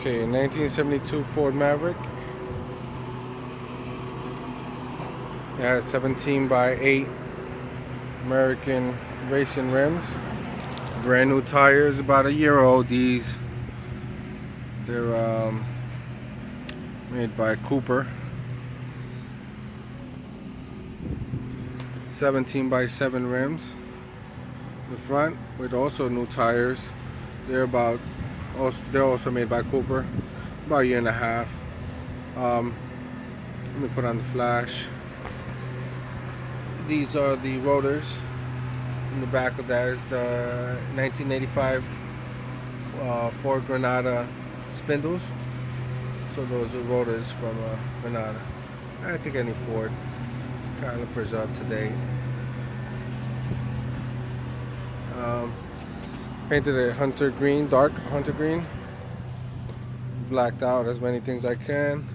Okay, 1972 Ford Maverick. It has 17 by 8 American racing rims. Brand new tires, about a year old. These, they're made by Cooper. 17 by 7 rims. The front with also new tires. They're also made by Cooper. About a year and a half. Let me put on the flash. These are the rotors. In the back of that is the 1985 Ford Granada spindles. So those are rotors from Granada. I think any Ford. Calipers are up to date. Painted a hunter green, dark hunter green. Blacked out as many things I can.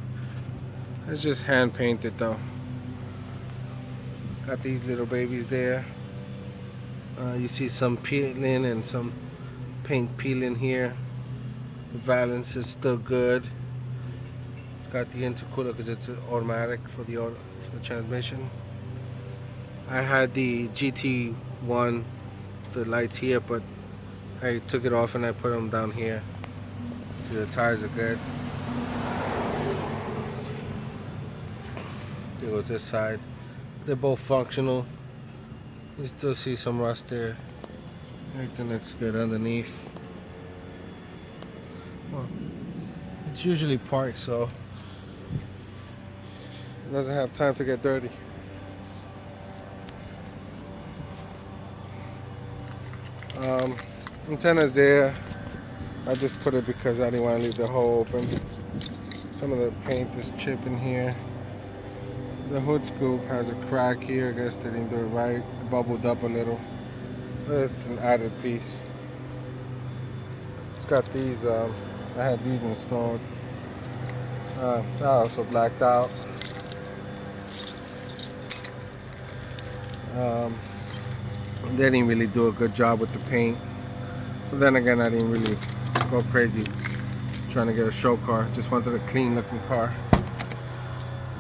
It's just hand painted though. Got these little babies there. You see some peeling and some paint peeling here. The valance is still good. It's got the intercooler because it's automatic for the transmission. I had the GT1, the lights here, but I took it off and I put them down here. So the tires are good. There goes this side. They're both functional. You still see some rust there. Everything looks good underneath. Well, it's usually parked, so it doesn't have time to get dirty. Antenna's there. I just put it because I didn't want to leave the hole open. Some of the paint is chipping here. The hood scoop has a crack here. I guess they didn't do it right. It bubbled up a little. It's an added piece. It's got these, I had these installed. I also blacked out. They didn't really do a good job with the paint. But then again, I didn't really go crazy trying to get a show car. Just wanted a clean looking car.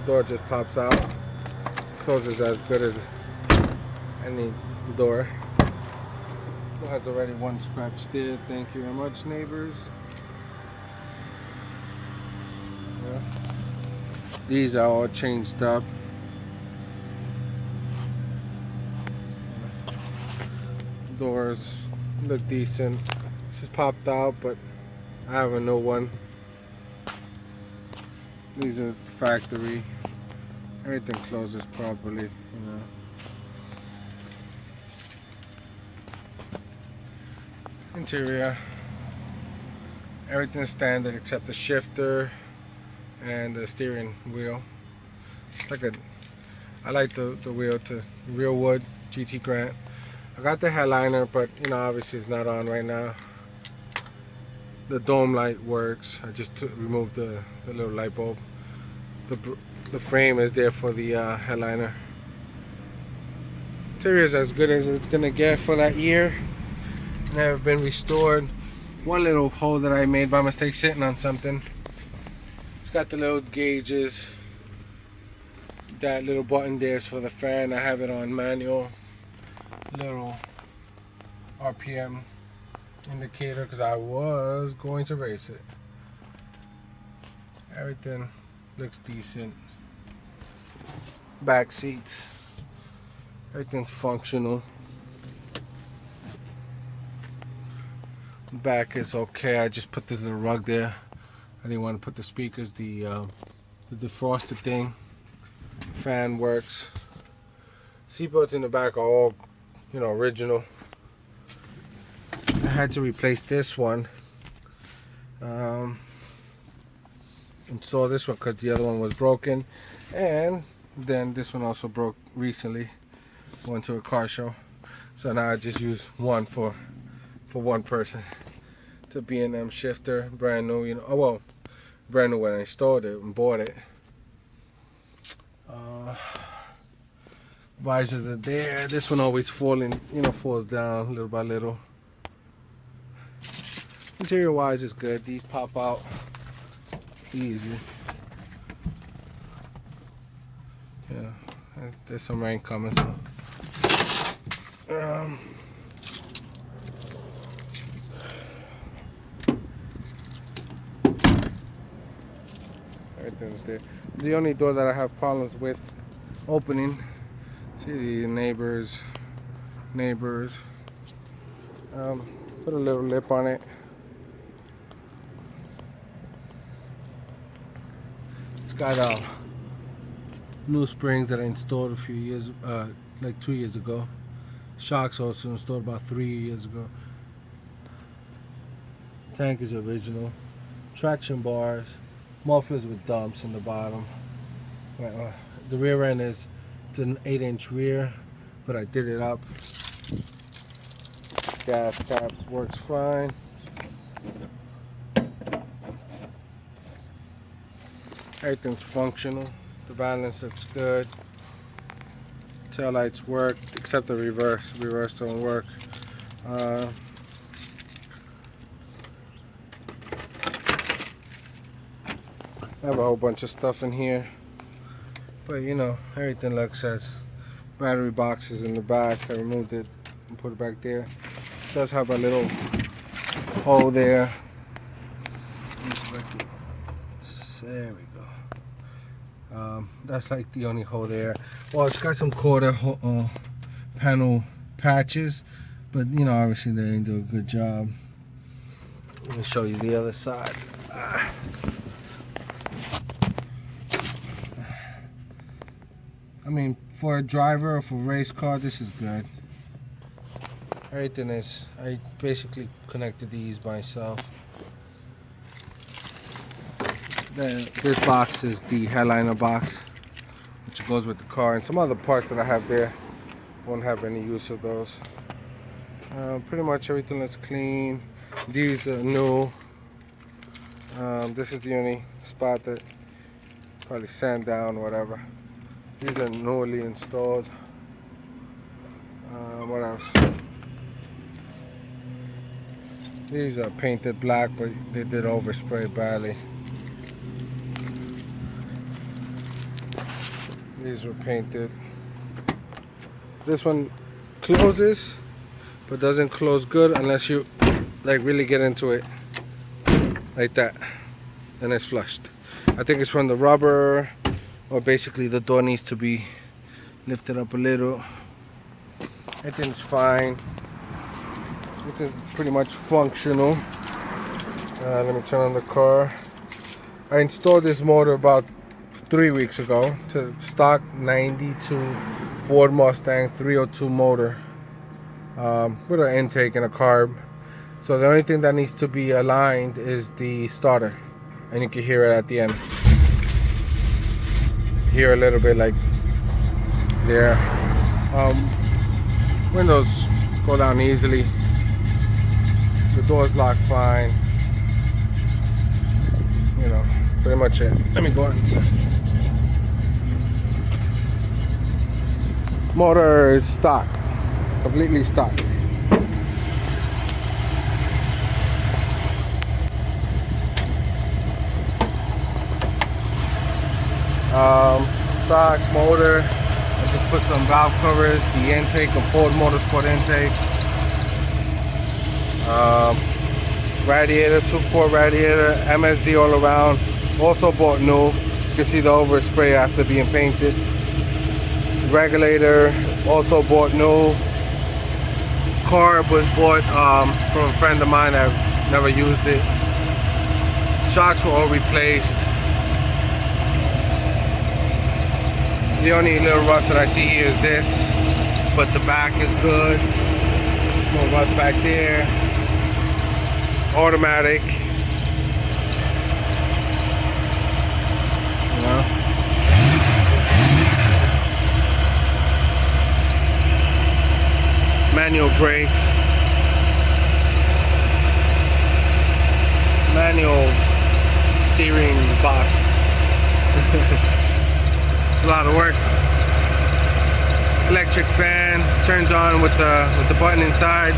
Door just pops out. Closes as good as any door. It has already one scratch there. Thank you very much, neighbors. Yeah. These are all changed up. Doors look decent. This is popped out, but I have a new one. These are factory. Everything closes properly, you know. Interior, everything's standard except the shifter and the steering wheel. I like the wheel to real wood GT Grant. I got the headliner, but you know, obviously it's not on right now. The dome light works. I just removed the little light bulb. The frame is there for the headliner. Interior is as good as it's gonna get for that year. Never been restored. One little hole that I made by mistake sitting on something. It's got the little gauges. That little button there is for the fan. I have it on manual. Little RPM indicator because I was going to race it. Everything looks decent. Back seats, everything's functional. Back is okay. I just put this little rug there. I didn't want to put the speakers. The defroster thing. Fan works. Seatbelts in the back are all, you know, original. I had to replace this one. Install this one because the other one was broken, and then this one also broke recently. Went to a car show, so now I just use one for one person. It's a B&M shifter, brand new. You know, oh well, brand new when I installed it and bought it. Visors are there. This one always falls down little by little. Interior wise is good. These pop out. easy. Yeah, there's some rain coming, so everything's there. The only door that I have problems with opening, see the neighbors. Put a little lip on it. It's got new springs that I installed a few years, like 2 years ago. Shocks also installed about 3 years ago. Tank is original. Traction bars, mufflers with dumps in the bottom. The rear end it's an 8-inch rear, but I did it up. Gas cap works fine. Everything's functional. The balance looks good. Tail lights work, except the reverse. Reverse don't work. I have a whole bunch of stuff in here, but you know, everything looks as battery boxes in the back. I removed it and put it back there. It does have a little hole there. There we go. That's like the only hole there. Well, it's got some quarter panel patches, but you know, obviously they didn't do a good job. Let me show you the other side. I mean, for a driver or for a race car, this is good. Everything is, I basically connected these myself. This box is the headliner box, which goes with the car, and some other parts that I have there won't have any use of those. Pretty much everything looks clean. These are new. This is the only spot that probably sand down or whatever. These are newly installed. What else? These are painted black, but they did overspray badly. These were painted. This one closes, but doesn't close good unless you like really get into it like that. Then it's flushed. I think it's from the rubber, or basically the door needs to be lifted up a little. Everything's fine. Everything's pretty much functional. Let me turn on the car. I installed this motor about 3 weeks ago to stock 92 Ford Mustang 302 motor with an intake and a carb. So the only thing that needs to be aligned is the starter, and you can hear it at the end. Hear a little bit like there. Windows go down easily. The doors lock fine. You know, pretty much it. Let me go inside. Motor is stock, completely stock. Stock motor. I just put some valve covers, the intake, a Ford Motorsport intake. Radiator, 2-quart radiator, MSD all around. Also bought new. You can see the overspray after being painted. Regulator, also bought new. Carb was bought from a friend of mine. I've never used it. Shocks were all replaced. The only little rust that I see here is this, but the back is good. No rust back there. Automatic. You know? Manual brakes. Manual steering box. A lot of work. Electric fan turns on with the button inside.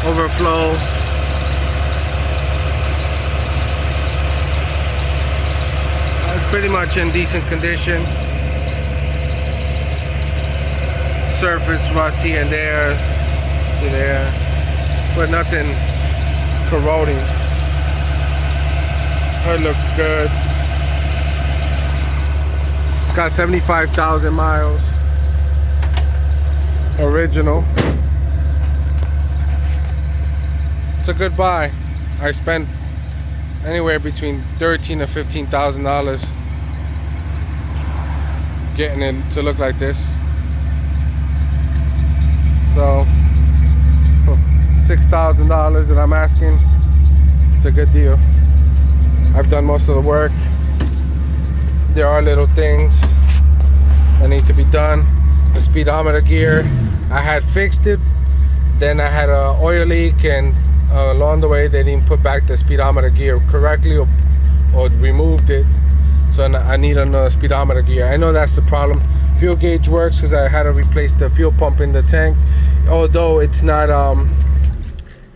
Overflow. pretty much in decent condition. Surface rust here and there, but nothing corroding. Hood looks good. It's got 75,000 miles. Original. It's a good buy. I spent anywhere between $13,000 to $15,000 getting it to look like this. So for $6,000 that I'm asking, it's a good deal. I've done most of the work. There are little things that need to be done. The speedometer gear, I had fixed it. Then I had an oil leak, and along the way they didn't put back the speedometer gear correctly, or removed it. So I need another speedometer gear. I know that's the problem. Fuel gauge works because I had to replace the fuel pump in the tank. Although it's not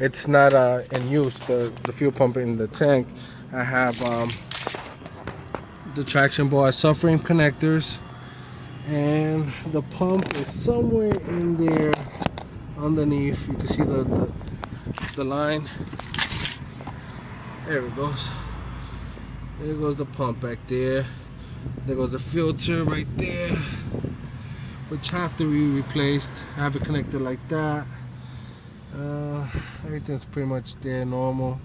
in use, the fuel pump in the tank. I have the traction bar suffering connectors, and the pump is somewhere in there underneath. You can see the line. There it goes. There goes the pump back there. There goes the filter right there, which have to be replaced. I have it connected like that. Everything's pretty much there normal.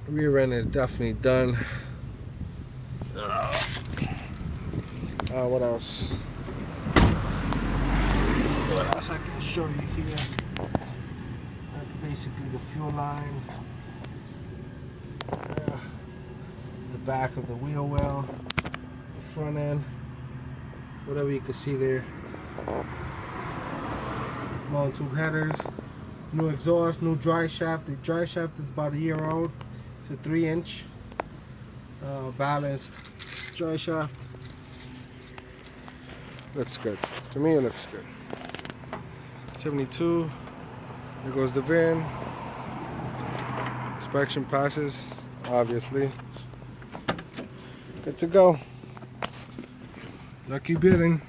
Rear end is definitely done. What else? What else I can show you here? That's basically the fuel line. The back of the wheel well, the front end, whatever you can see there. Long tube headers, new exhaust, new dry shaft. The dry shaft is about a year old. It's a 3-inch balanced dry shaft. Looks good. To me, it looks good. 72. There goes the VIN. Inspection passes, obviously. Good to go. Lucky bidding.